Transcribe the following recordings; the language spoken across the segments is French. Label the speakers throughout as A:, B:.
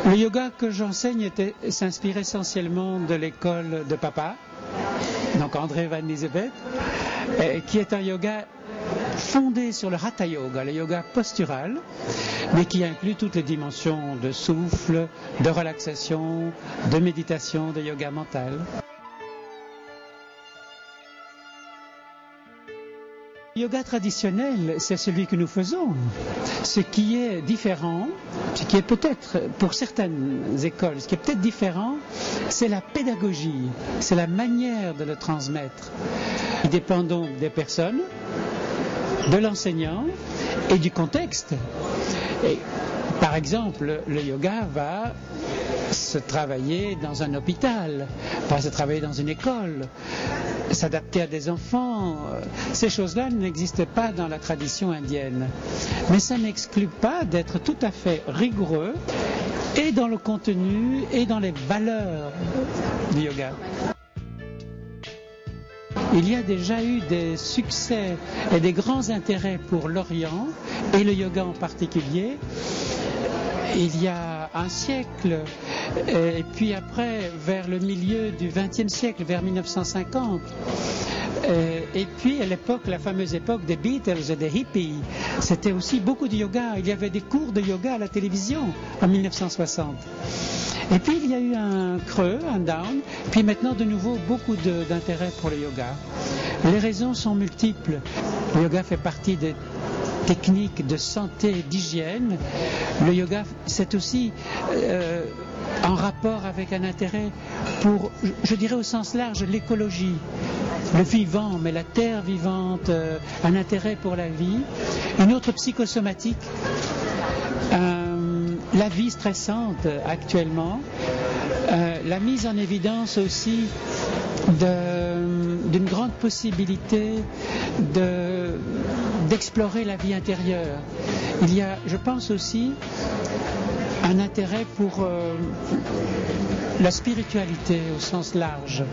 A: Le yoga que j'enseigne s'inspire essentiellement de l'école de papa, donc André Van Liesebeth, qui est un yoga fondé sur le Hatha Yoga, le yoga postural, mais qui inclut toutes les dimensions de souffle, de relaxation, de méditation, de yoga mental. Le yoga traditionnel, c'est celui que nous faisons. Ce qui est différent, ce qui est peut-être, pour certaines écoles, ce qui est peut-être différent, c'est la pédagogie, c'est la manière de le transmettre. Il dépend donc des personnes, de l'enseignant et du contexte. Et, par exemple, le yoga va se travailler dans un hôpital, va se travailler dans une école, s'adapter à des enfants. Ces choses-là n'existent pas dans la tradition indienne. Mais ça n'exclut pas d'être tout à fait rigoureux et dans le contenu et dans les valeurs du yoga. Il y a déjà eu des succès et des grands intérêts pour l'Orient et le yoga en particulier. Il y a un siècle, et puis après, vers le milieu du XXe siècle, vers 1950, et puis à l'époque, la fameuse époque des Beatles et des hippies, c'était aussi beaucoup de yoga. Il y avait des cours de yoga à la télévision en 1960. Et puis il y a eu un creux, un down, puis maintenant de nouveau beaucoup d'intérêt pour le yoga. Les raisons sont multiples. Le yoga fait partie des techniques de santé et d'hygiène. Le yoga, c'est aussi en rapport avec un intérêt pour, je dirais au sens large, l'écologie. Le vivant, mais la terre vivante, un intérêt pour la vie. Une autre psychosomatique. La vie stressante actuellement, la mise en évidence aussi d'une grande possibilité d'explorer la vie intérieure. Il y a, je pense aussi, un intérêt pour la spiritualité au sens large.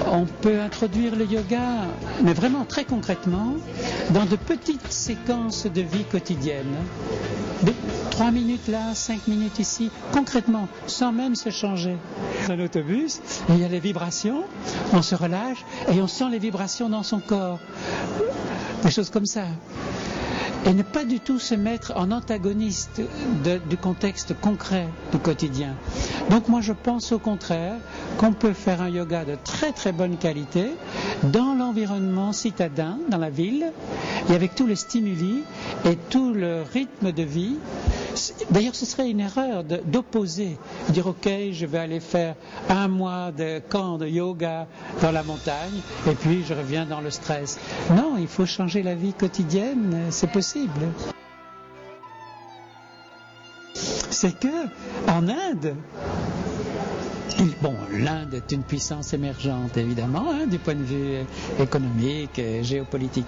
A: On peut introduire le yoga, mais vraiment très concrètement, dans de petites séquences de vie quotidienne. 3 minutes là, 5 minutes ici, concrètement, sans même se changer. Dans un autobus, il y a les vibrations, on se relâche et on sent les vibrations dans son corps. Des choses comme ça. Et ne pas du tout se mettre en antagoniste du contexte concret du quotidien. Donc moi je pense au contraire qu'on peut faire un yoga de très très bonne qualité dans l'environnement citadin, dans la ville, et avec tous les stimuli et tout le rythme de vie. D'ailleurs, ce serait une erreur d'opposer, dire ok, je vais aller faire 1 mois de camp de yoga dans la montagne et puis je reviens dans le stress. Non, il faut changer la vie quotidienne, c'est possible. C'est que en Inde, bon, l'Inde est une puissance émergente évidemment, du point de vue économique et géopolitique.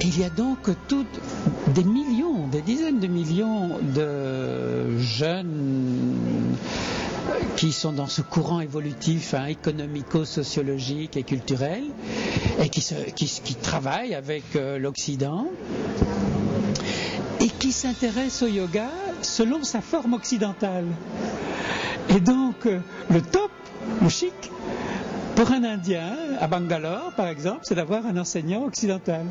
A: Il y a donc toutes des millions, des dizaines de millions de jeunes qui sont dans ce courant évolutif économico-sociologique et culturel et qui travaillent avec l'Occident et qui s'intéressent au yoga selon sa forme occidentale. Et donc le top, le chic, pour un Indien, à Bangalore par exemple, c'est d'avoir un enseignant occidental.